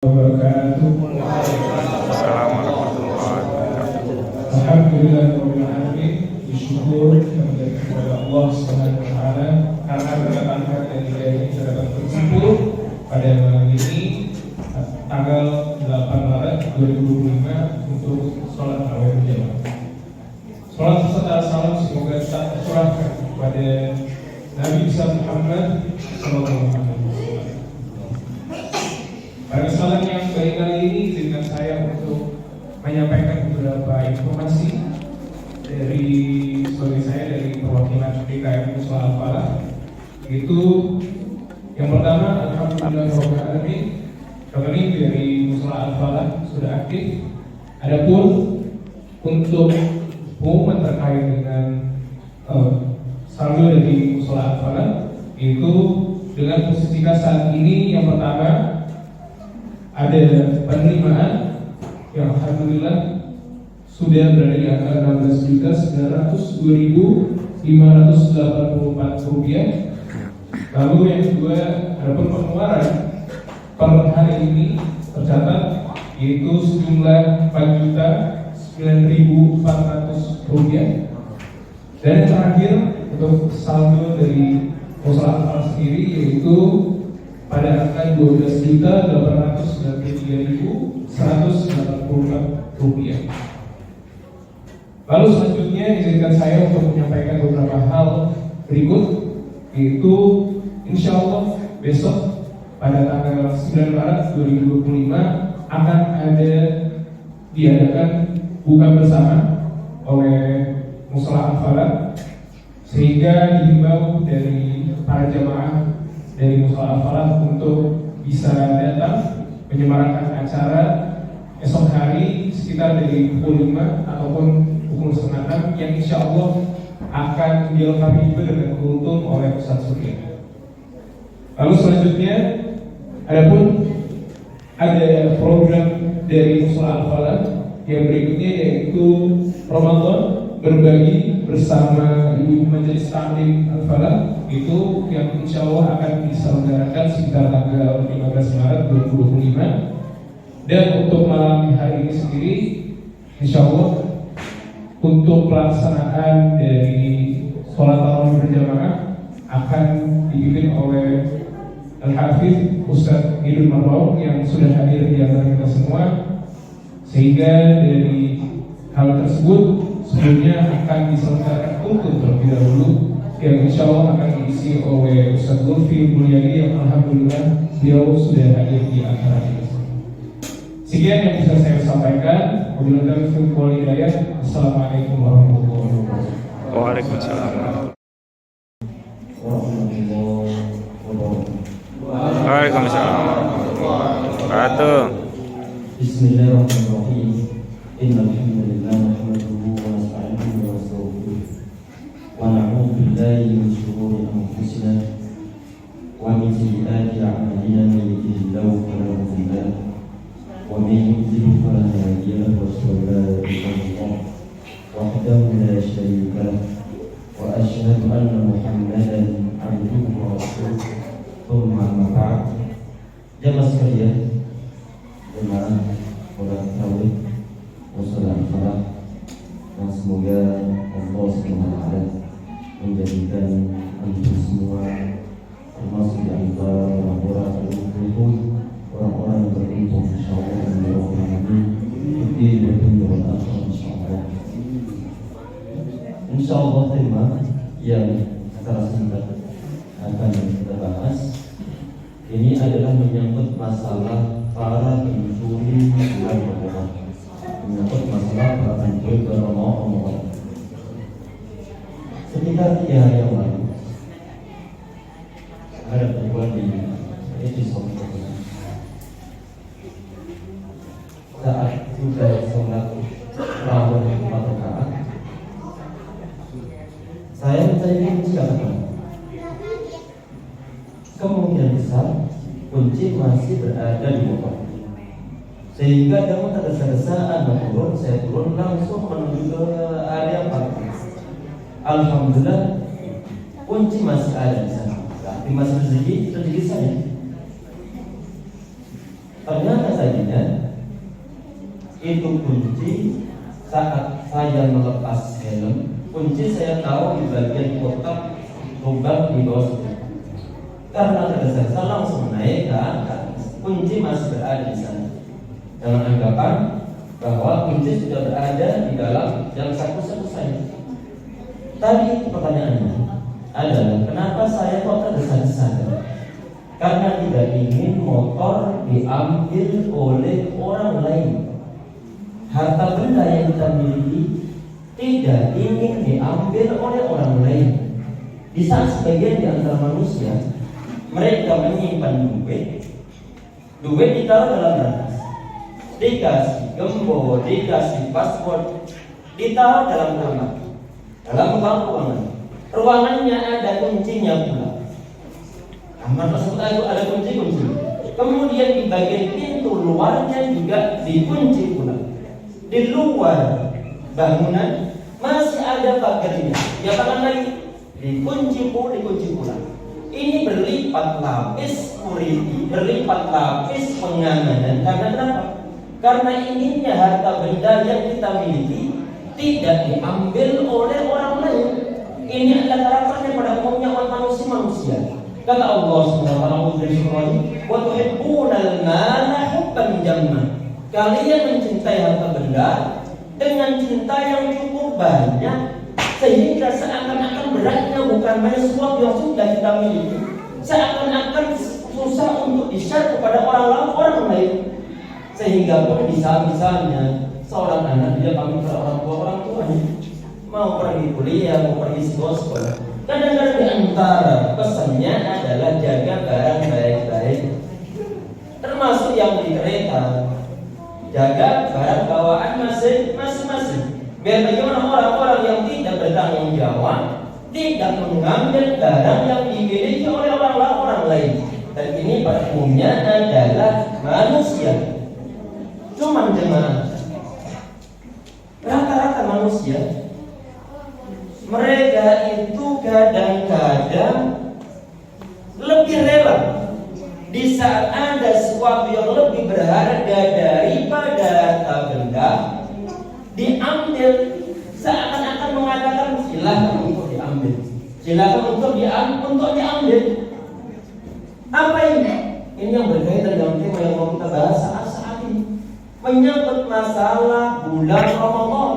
wabarakatuh. Assalamualaikum warahmatullahi wabarakatuh. Alhamdulillahirabbil alamin. Bersyukur kepada Allah Subhanahu wa taala karena berkat dari terdapat berkumpul pada malam ini tanggal 8 Maret 2025 untuk sholat tarawih berjamaah. Sholat serta salam semoga tetap tercurahkan kepada Nabi besar Muhammad sallallahu alaihi wasallam. Pada kesempatan yang baik kali ini izinkan saya untuk menyampaikan beberapa informasi dari perwakilan DKM Mushola Al-Falah. Itu yang pertama, alhamdulillah alamin, rekening dari Mushola Al-Falah sudah aktif. Adapun untuk pengumuman terkait dengan saldo dari Mushola Al-Falah itu dengan posisi saat ini, yang pertama ada penerimaan yang alhamdulillah sudah berada di angka Rp16.102.584. Lalu yang kedua, ada pengeluaran per hari ini tercatat yaitu sejumlah Rp4.9.400. Dan yang terakhir untuk saldo dari Mushola Al-Falah sendiri yaitu pada angka Rp12.893.184. Lalu selanjutnya izinkan saya untuk menyampaikan beberapa hal berikut, yaitu insya Allah besok pada tanggal 9 Maret 2025 akan diadakan buka bersama oleh Mushola Al-Falah, sehingga dihimbau dari para jamaah dari Mushola Al-Falah untuk bisa datang menyemarakan acara esok hari sekitar dari pukul 5 ataupun pukul 5:30 yang insya Allah akan dilengkapi juga dengan kultum oleh Ustaz Surya. Lalu selanjutnya ada program dari Mushola Al-Falah yang berikutnya, yaitu Ramadan berbagi bersama Ibu Majelis Taklim Al-Falah, itu yang insya Allah akan diselenggarakan sekitar tanggal 15 Maret 2025. Dan untuk malam hari ini sendiri, insya Allah untuk pelaksanaan dari sholat tarawih berjamaah akan dipimpin oleh Al-Hafiz Ustaz Idul Marwaw yang sudah hadir di antara kita semua. Sehingga dari hal tersebut sebelumnya akan diselenggarakan kultum terlebih dahulu yang insya Allah akan diisi oleh Ustaz Lutfi Mulyadi yang alhamdulillah beliau sudah hadir di antara kita. Sekian yang bisa saya sampaikan. Wabillahi taufiq wal hidayah. Assalamualaikum warahmatullahi wabarakatuh. Waalaikumsalam warahmatullahi wabarakatuh. Bismillahirrahmanirrahim. Innal hamdalillah nahmaduhu wa nasta'inuhu wa nastaghfiruh wa na'udzu billahi min shururi anfusina wa min sayyiati a'malina, man yahdihillahu fala mudilla lahu wa man yudlil fala hadiya lahu. Wa asyhadu an la ilaha illallah wahdahu la syarika lahu wa asyhadu anna Muhammadan abduhu wa rasuluh. Tsumma amma ba'd. Jamaah sekalian, jemaah sholat tarawih Mushola Al-Falah, dan semoga Allah SWT menjadikan antum semua termasuk di antara orang-orang beruntung, orang-orang yang beruntung insyaallah dan berrahmati di dunia dan akhirat insyaallah. Insyaallah tema yang secara singkat akan kita bahas ini adalah menyangkut masalah para pencuri bulan Ramadan, menyangkut masalah para pencuri bulan Ramadan. Sekitar 3 hari yang lalu ada perempuan di Sokoto. Saat sudah sholat tarawih 4 rakaat, saya mencari kunci apa? Kemungkinan besar kunci masih berada di motor, sehingga kamu tak tergesa-gesa Anda turun, saya turun langsung menuju ke area parkir. Alhamdulillah kunci masih ada di sana. Tapi masih rezeki saya. Ternyata saya tadinya itu kunci saat saya melepas helm, kunci saya tahu di bagian kotak lubang di bawah situ. Karena tergesa-gesa langsung naik ke atas, kunci masih berada di sana. Dengan anggapan bahwa kunci sudah berada di dalam yang saku-saku saya. Tadi pertanyaannya adalah kenapa saya kok tergesa-gesa? Karena tidak ingin motor diambil oleh orang lain. Harta benda yang kita miliki tidak ingin diambil oleh orang lain. Di saat sebagian di antara manusia mereka menyimpan duit ditaruh dalam berkas, dikasih gembok, dikasih paspor, ditaruh dalam kamar, dalam ruangan. Ruangannya ada kuncinya pula. Kamar tersebut ada kunci. Kemudian di bagian pintu luarnya juga dikunci pula. Di luar bangunan masih ada pagarnya. Ya tangan lagi dikunci pula. Ini berlipat lapis security, berlipat lapis pengamanan. Karena kenapa? Karena inginnya harta benda yang kita miliki tidak diambil oleh orang lain. Ini adalah karakternya pada umumnya manusia. Kata Allah Subhanahu wa taala, "Wa tuhibbunal mala hubban jamma." Kalian mencintai harta benda dengan cinta yang cukup banyak, sehingga seakan-akan beratnya bukan hanya sesuatu yang sudah kita miliki, seakan-akan susah untuk di-share kepada orang lain. Sehingga pun misalnya seorang anak dia pamit ke orang tuanya, mau pergi kuliah, mau pergi sekolah. Kadang-kadang di antara pesannya adalah jaga barang baik-baik, termasuk yang di kereta. Jaga barang bawaan masing-masing. Biar bagaimana orang-orang yang tidak bertanggung jawab tidak mengambil barang yang dimiliki oleh orang lain. Dan ini pada umumnya adalah manusia. Cuman jemaah, rata-rata manusia mereka itu kadang-kadang lebih rela di saat ada sesuatu yang lebih berharga daripada harta benda diambil, seakan-akan mengatakan silakan untuk diambil, silakan untuk diambil. Apa ini? Ini yang berkaitan dengan tema yang mau kita bahas saat ini, menyangkut masalah bulan Ramadan.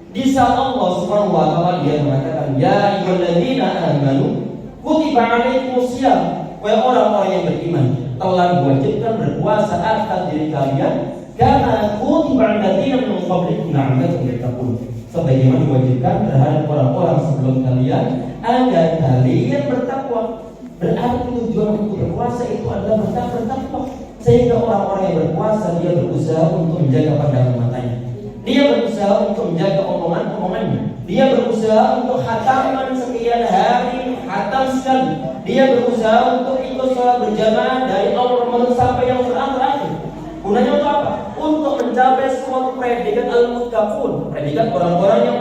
Di saat Allah Subhanahu wa taala dia mengatakan, ya ayyuhalladzina amanu kutiba alaikumusiyam, wahai orang-orang yang beriman, telah diwajibkan berpuasa atas diri kalian karena kutiba alalladzina min qablikum la'allakum tattaqun, sebagaimana diwajibkan terhadap orang-orang sebelum kalian agar kalian bertakwa. Berarti tujuan untuk berpuasa itu adalah bertakwa, sehingga orang-orang yang berpuasa dia berusaha untuk menjaga pandangan matanya, dia berusaha untuk menjaga omongannya, dia berusaha untuk khataman sekian hari, khatam sekali, dia berusaha untuk ikut sholat berjamaah dari awal Ramadan sampai yang terakhir. Gunanya untuk apa? Untuk mencapai suatu predikat al-muttaqun, predikat orang-orang yang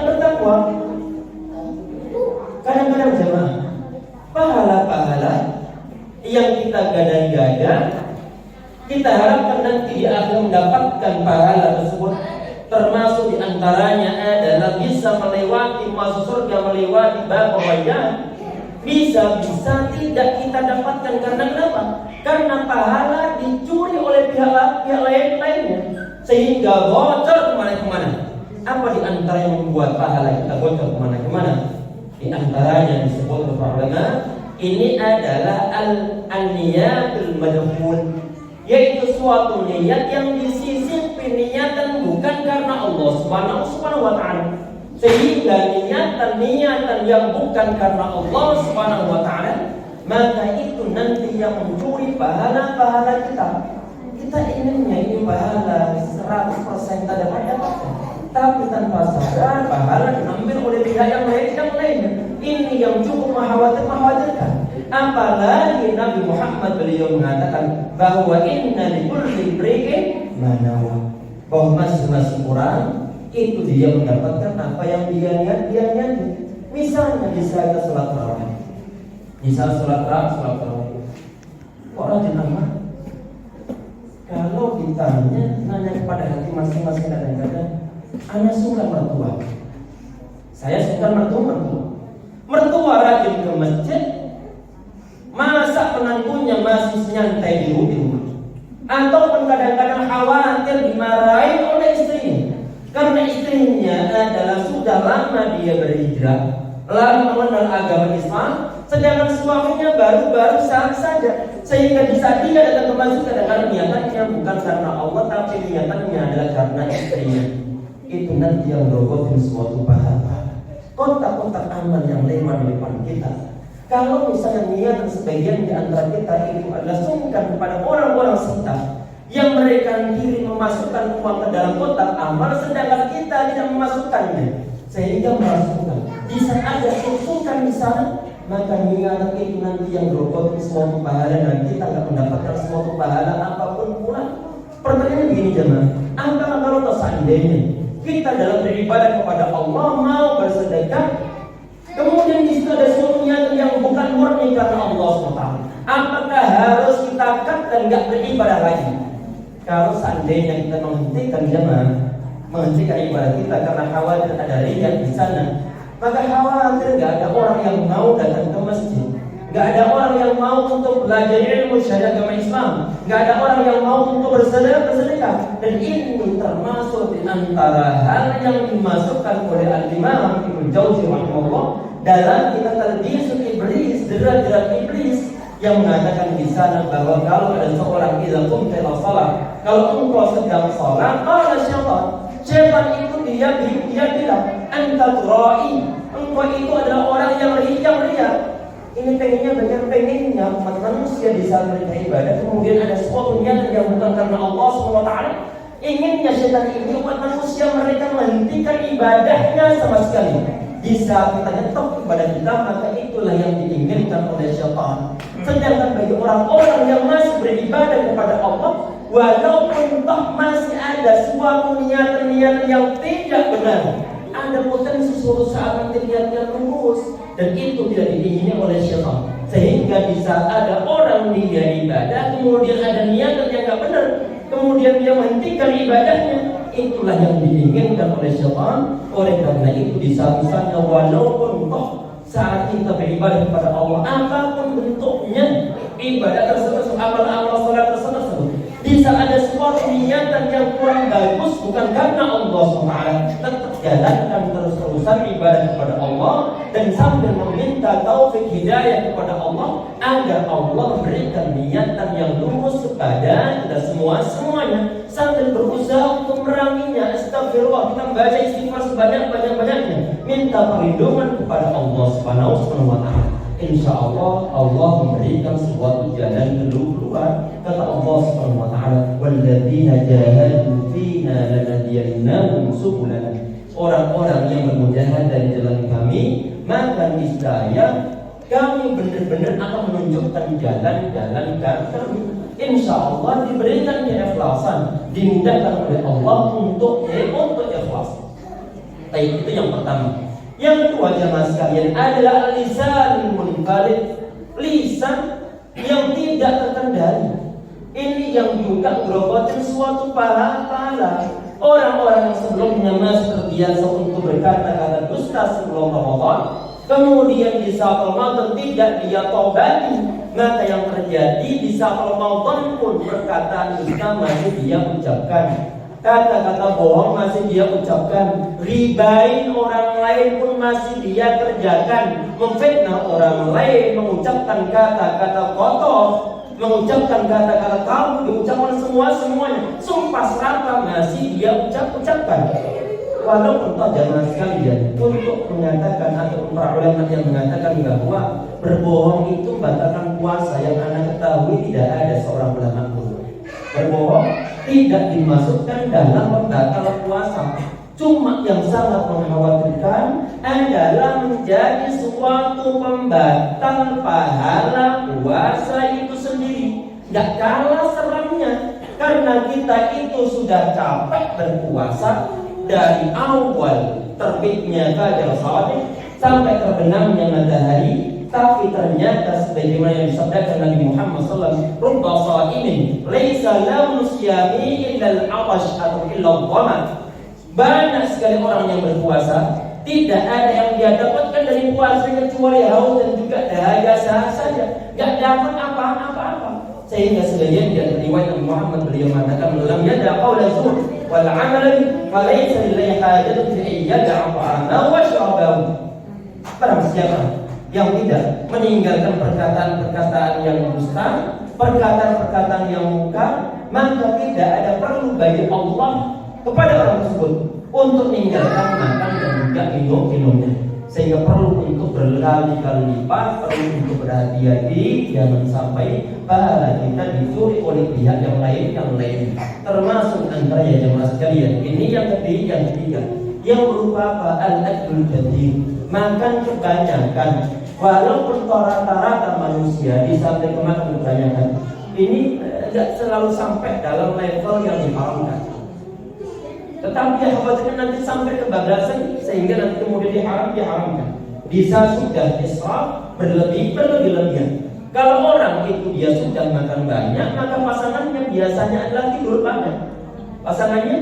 bertakwa. Kadang-kadang jemaah, pahala-pahala yang kita gadang-gadang, kita harapkan nanti dia akan mendapatkan pahala tersebut. Termasuk diantaranya adalah bisa melewati masuk surga, melewati bab rayyan. Bisa-bisa tidak kita dapatkan. Karena kenapa? Karena pahala dicuri oleh pihak lainnya, sehingga bocor kemana-kemana. Apa diantara yang membuat pahala kita bocor kemana-kemana? Di antaranya disebut oleh para ulama, ini adalah al-niyatul madhul, yaitu suatu niat yang disisip niatan bukan karena Allah Subhanahu wa taala. Sehingga niatan yang bukan karena Allah Subhanahu wa taala, maka itu nanti yang mencuri pahala-pahala kita. Kita inginnya ini pahala 100% kita dapatkan, tapi tanpa sadar pahala diambil oleh pihak yang lain. Ini yang cukup mengkhawatirkan. Apalagi Nabi Muhammad beliau mengatakan bahwa inna likulli imri'in ma nawa, bahwa masing-masing orang itu dia mendapatkan apa yang dia niat. Misalnya di saat sholat tarawih, misal sholat tarawih, kok rajin amat, Kalau ditanya, nanya kepada hati masing-masing kadang-kadang, Anda suka mertua? Saya suka mertua. Mertua rajin ke masjid, masa penantunya masih nyantai di rumah. Ataupun kadang-kadang khawatir dimarahin oleh istrinya, karena istrinya adalah sudah lama dia berhijrah, lalu mengenal agama Islam, sedangkan suaminya baru-baru saja, sehingga bisa dia datang ke masjid kadang-kadang niatannya bukan karena Allah, tapi niatannya adalah karena istrinya. Itu nanti yang merogotin suatu pahala. Kotak-kotak amal yang lewat di depan kita. Kalau misalnya niat sebagian di antara kita itu adalah sungkan kepada orang-orang sekitar yang mereka diri memasukkan uang ke dalam kotak amal, sedangkan kita tidak memasukkannya, sehingga memasukkan. Di saat ada sungkan di sana, maka niat itu nanti yang berobat suatu pahala dan kita akan mendapatkan suatu pahala apapun pula. Pertanyaannya begini jemaah, apakah kalau seandainya kita dalam beribadah kepada Allah mau bersedekah, kemudian di situ ada suatu niat yang bukan murni karena Allah SWT, apakah harus kita cut dan nggak beribadah lagi? Kalau seandainya kita menghentikan jemaah, menghentikan ibadah kita karena khawatir ada riya di sana, maka khawatir nggak ada orang yang mau datang ke masjid, nggak ada orang yang mau untuk belajar ilmu syariat agama Islam, nggak ada orang yang mau untuk bersedekah. Dan ini termasuk di antara hal yang dimasukkan oleh Al-Imam Ibnu Jauzi rahimahullah dalam kitab Talbisul Iblis, derajat iblis, yang mengatakan di sana bahwa kalau ada seorang idza qumta ila shalah, kalau engkau sedang salat, qala syaitan itu dia bilang anta turai, engkau itu adalah orang yang ria. Ini pengennya umat manusia di saat mereka ibadah kemudian ada suatu niat yang bukan karena Allah SWT. Inginnya syaitan ini umat manusia mereka menghentikan ibadahnya sama sekali. Di saat kita nyetok ibadah kita, maka itulah yang diinginkan oleh syaitan. Sedangkan bagi orang-orang yang masih beribadah kepada Allah, walaupun toh masih ada suatu niatan-niatan yang tidak benar, ada potensi suatu saat nanti niatnya lurus, dan itu tidak diingini oleh syaitan. Sehingga di saat ada orang dia ibadah, kemudian ada niatan yang tidak benar, kemudian dia menghentikan ibadahnya, itulah yang diinginkan oleh syaitan. Oleh karena itu di saat misalnya walaupun toh saat kita beribadah kepada Allah, apapun bentuknya ibadah tersebut, amal-amal salat tersebut, di saat ada suatu niatan yang kurang bagus bukan karena Allah SWT, tetap jalankan terus-terusan ibadah kepada Allah dan sambil meminta taufik hidayah kepada Allah agar Allah berikan niatan yang lurus kepada kita semuanya, sambil berusaha untuk meranginya. Astagfirullah, kita baca istighfar sebanyak-banyaknya, minta perlindungan kepada Allah Subhanahu wa ta'ala. Insya Allah Allah memberikan suatu jalan keluar. Kata Allah Subhanahu wa ta'ala, walladzina jahadu fina lanahdiyannahum subulana. Orang-orang yang bermujahadah di jalan kami, maka niscaya kami benar-benar akan menunjukkan jalan-jalan kami. Insya Allah diberikan keikhlasan, dimudahkan oleh Allah untuk ikhlas. Baik, itu yang pertama. Yang kedua jemaah sekalian adalah lisan munfarid, lisan yang tidak terkendali. Ini yang juga merobotin suatu pahala. Orang-orang yang sebelumnya masih terbiasa untuk berkata-kata dusta sebelum Ramadan, kemudian di saat Ramadan tidak dia tobati, maka yang terjadi di saat Ramadan pun perkataan dusta masih dia ucapkan, kata-kata bohong masih dia ucapkan, ribain orang lain pun masih dia kerjakan, memfitnah orang lain, mengucapkan kata-kata kotor, mengucapkan kata-kata kamu, diucapkan semuanya, sumpah serapah masih dia ucapkan. Walaupun toh jamaah sekalian untuk mengatakan atau para ulama yang mengatakan bahwa berbohong itu membatalkan puasa, yang anda ketahui tidak ada seorang ulama pun berbohong tidak dimasukkan dalam pembatal puasa. Cuma yang sangat mengkhawatirkan adalah menjadi suatu pembatal pahala puasa itu sendiri. Gak kalah seramnya, karena kita itu sudah capek berpuasa dari awal terbitnya fajar shadiq sampai terbenamnya matahari, Tapi ternyata sebagaimana yang disabdakan Nabi Muhammad SAW, rubba sha'imin laisa lahu siyami illa al-'atash atau illa al-dhamma. Banyak sekali orang yang berpuasa, tidak ada yang dia dapatkan dari puasa kecuali haus dan juga dahaga saja, nggak dapat apa-apa. Sehingga sebagian dari riwayat Nabi Muhammad beliau mengatakan, "Lam yada qaula zur wal 'amalan fa laysa lillahi hajatun fi yada'a ta'amahu wa syarabahu." Barang siapa yang tidak meninggalkan perkataan-perkataan yang dusta, perkataan-perkataan yang mungkar, maka tidak ada perlu bagi Allah kepada orang tersebut untuk meninggalkan makan dan juga minumnya. Sehingga perlu untuk berkali-kali lipat, perlu untuk berhati-hati, jangan sampai pahala kita dicuri oleh pihak yang lain. Termasuk antara jemaah sekalian. Ini yang ketiga, yang berupa apa? Al-akul katsir, makan kebanyakan. Walaupun rata-rata manusia disampai kemakan kebanyakan, ini tidak selalu sampai dalam level yang diharamkan. Tetapi yang khawatirnya nanti sampai kebablasan sehingga nanti kemudian diharamkan. Bisa sudah israf, berlebihan. Kalau orang itu dia sudah makan banyak, maka pasangannya biasanya adalah tidur banyak. Pasangannya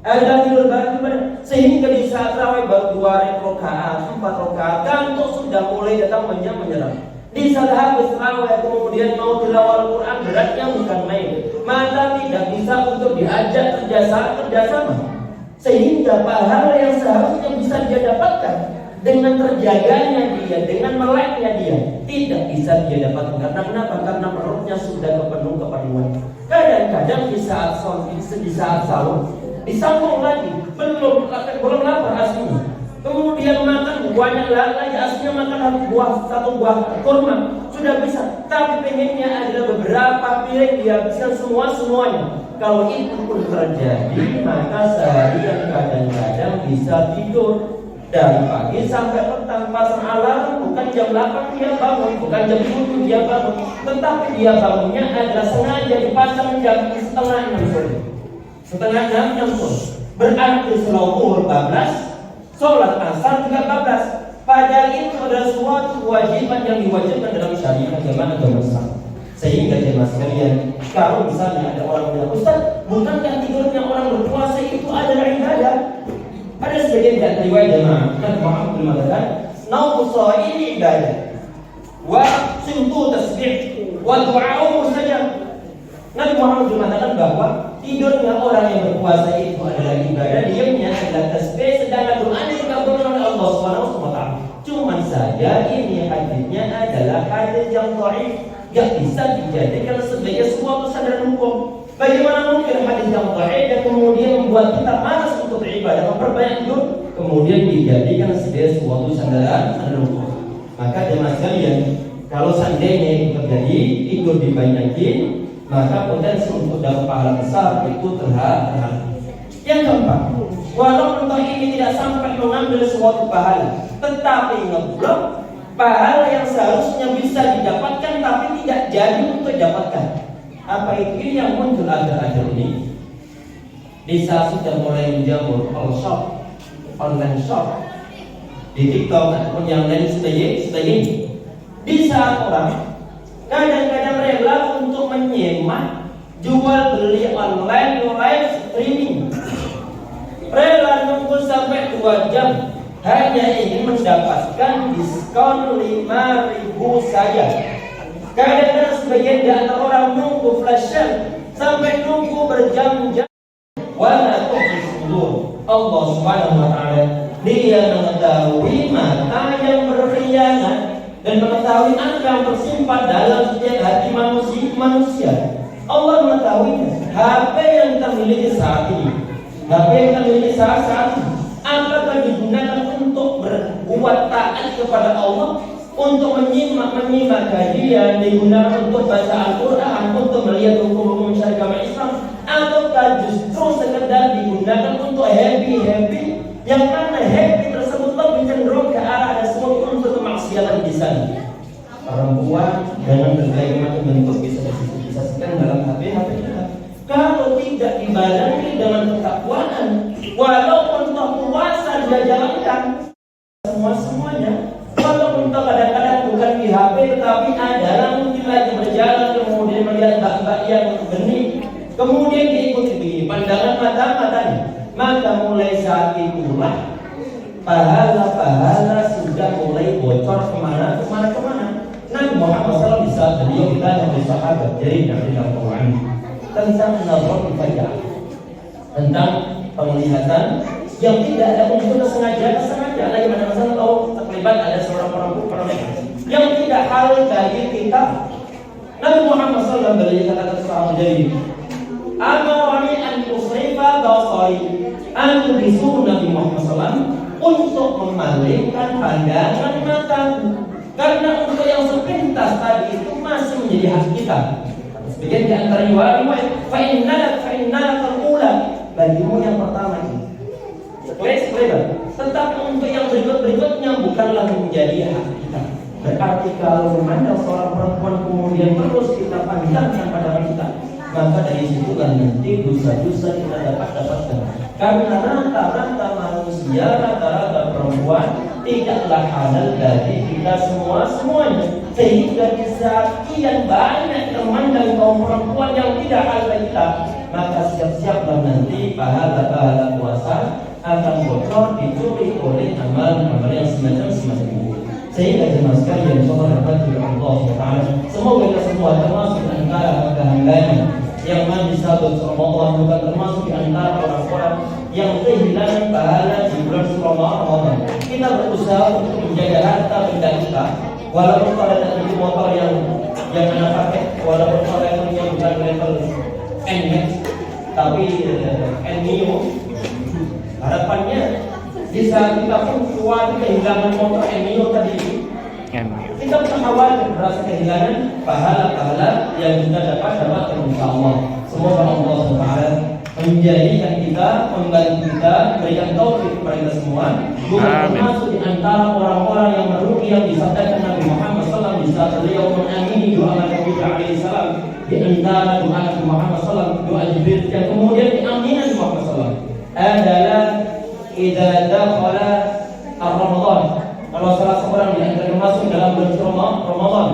adalah tidur banyak. Sehingga di saat tarawih baru 2 rakaat, 4 rakaat, kantuk sudah mulai datang menyerang. Di saat habis tarawih kemudian mau tilawah Al-Quran, beratnya bukan main. Mata tidak bisa untuk diajak kerjasama. Sehingga pahala yang seharusnya bisa dia dapatkan dengan terjaganya dia, dengan meleknya dia, tidak bisa dia dapatkan. Karena kenapa? Karena perutnya sudah kepenuhan. Kadang-kadang di saat sahur disambung lagi, belum lapar aslinya. Kemudian makan banyak lagi, aslinya makan satu buah kurma sudah bisa. Tapi pengennya adalah beberapa piring dihabiskan semuanya. Kalau itu pun terjadi, maka seharian kadang-kadang bisa tidur dari pagi sampai petang, pasang alarm bukan jam 8 dia bangun, bukan jam 7 dia bangun, tetapi dia bangunnya adalah sengaja dipasang jam setengah 6 sore. Setengah 6 sore. Berarti selalu 14, sholat asar juga 14. Padahal itu adalah suatu kewajiban yang diwajibkan dalam syariat agama Islam. Sehingga jemaah sekalian, kalau misalnya ada orang bilang, "Ustaz, bukankah tidurnya orang berpuasa itu adalah ibadah?" Ada sebagian dari riwayat jemaah Nabi Muhammad mengatakan, "Naumu shaimi ibadah, wa sumtu tasbih, wa du'a'u mustajab." Nabi Muhammad mengatakan bahwa tidurnya orang yang berpuasa itu adalah ibadah, diamnya adalah tasbih, sedangkan doanya dikabulkan oleh Allah Subhanahu wa taala. Cuma saja ini hadisnya adalah hadis yang dhaif, gak bisa dijadikan sebagai sebuah sandaran hukum. Bagaimana mungkin hadis yang dhaif yang kemudian membuat kita malas untuk beribadah, memperbanyak tidur, kemudian dijadikan sebagai suatu sandaran hukum? Maka jemaah sekalian, kalau seandainya itu terjadi, tidur dibanyakin, maka potensi untuk dapat pahala besar itu terhadap. Yang keempat, walaupun ini tidak sampai mengambil suatu pahala, tetapi ngeblok pahala yang seharusnya bisa didapatkan tapi tidak jadi untuk didapatkan. Apa itu? Ini yang muncul akhir-akhir ini. Di saat sudah mulai menjamur shop, online shop di TikTok ataupun yang lain sebagainya. Di saat orang kadang-kadang rela untuk menyemak jual beli online live streaming, rela nunggu sampai 2 jam hanya ingin mendapatkan diskon 5.000 saja. Kadang-kadang sebagian di antara orang nunggu flash sale sampai nunggu berjam-jam. Wala tuqsidur. Allah Subhanahu wa taala Dia mengetahui mata yang berkhianat dan mengetahui apa yang tersimpan dalam setiap hati manusia. Allah mengetahuinya. HP yang kita miliki saat ini, HP yang kita miliki saat ini, apakah digunakan untuk berbuat taat kepada Allah, untuk menyimak kajian, digunakan untuk baca Al-Quran, untuk melihat hukum-hukum syariat agama Islam, ataukah justru sekedar digunakan untuk happy, yang mana happy tersebut lebih cenderung ke arah ada semua unsur kemaksiatan di sana. Perempuan dengan berbagai macam bentuk bisa disaksikan dalam HP kita. Kalau tidak dibarengi dengan ketakwaan, walaupun puasa dia jalankan semuanya, walaupun kadang-kadang bukan di sama tadi. Maka mulai saat itulah pahala-pahala sudah mulai bocor kemana. Nabi Muhammad SAW bisa beliau ditanya oleh sahabat Jarir bin Abdullah tentang nazar fajr, tentang penglihatan yang tidak ada unsur sengaja. Lagi pada masa tahu terlibat ada seorang perempuan yang tidak halal bagi kita. Nabi Muhammad SAW beliau kata sahabat Jarir, amarani an usrifa basari, an disuruh Nabi Muhammad SAW untuk memalingkan pandangan mataku, karena untuk yang sepintas tadi itu masih menjadi hak kita. Sebagian di antara riwayat fa'innalak al-ula, bagimu yang pertama ini sesuai. Tetapi untuk yang berikutnya bukanlah menjadi hak kita. Berarti kalau memandang seorang perempuan kemudian terus kita pandangkan pada kita, maka dari situlah nanti dosa-dosa kita dapatkan. Karena rata-rata manusia, rata-rata perempuan tidaklah halal bagi kita semuanya. Sehingga di saat kian banyak memandang kaum perempuan yang tidak halal bagi kita, maka siap-siaplah nanti pahala-pahala puasa akan bocor dicuri oleh amal-amal yang semacam ini. Sehingga jemaah sekalian, insyaallah rahmat Allah Subhanahu. Semoga kita semua termasuk antara hamba-hambanya yang mandi sahabat Ramadan, bukan termasuk di antara orang-orang yang kehilangan pahala di bulan Ramadan. Kita berusaha untuk menjaga harta benda kita, walaupun pada dari motor yang anak pakai, walaupun pada yang bukan level NMAX, tapi NMIO. Harapannya di saat kita pun kuat kehilangan motor NMIO tadi, kita pun khawatir merasa kehilangan pahala-pahala yang kita dapatkan insya Allah. Semoga Allah SWT menjadikan kita, membantu kita, berikan taufik kepada kita semua, bukan termasuk di antara orang-orang yang merugi yang disabdakan Nabi Muhammad SAW di saat beliau mengamini doa Nabi alaihi salam. Di antara doa Nabi Muhammad SAW, doa Jibril yang kemudian diamini Nabi Muhammad SAW adalah idza dakhala ar-Ramadan. Kalau salah seorang di antara masuk dalam bulan Ramadan,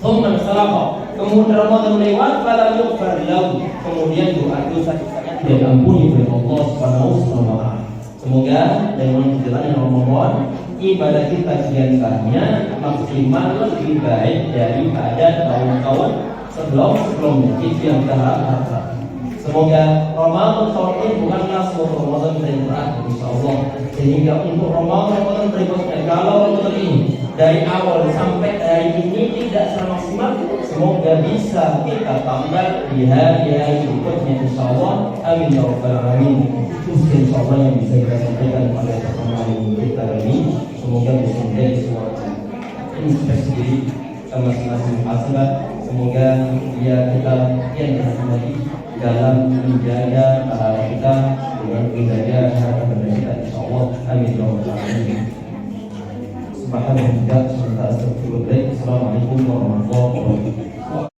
thumma salaqa, kemudian Ramadan lewat, fala yughfar lahu, kemudian dosa-dosanya tidak diampuni oleh Allah Subhanahu wa taala. Semoga dengan menjalani Ramadan ibadah kita kian-kiannya maksimal lebih baik daripada tahun-tahun sebelumnya. Itu yang kita harapkan. Semoga Ramadan tahun ini bukanlah sebuah Ramadan yang terakhir insyaallah. Sehingga untuk Ramadan berikutnya, kalau Ramadan ini dari awal sampai hari ini tidak secara maksimal, semoga bisa kita tambah di hari-hari berikutnya insyaallah. Amin ya rabbal alamin. Itu insyaallah yang bisa kita sampaikan pada pertemuan kita ini. Semoga bisa menjadi suatu inspirasi diri masing-masing muhasabah. Semoga kita kian lagi dalam menjaga pahala kita dengan menjaga harta benda kita insyaallah. Amin ya rabbal alamin. Subhanallah. Assalamualaikum warahmatullahi wabarakatuh.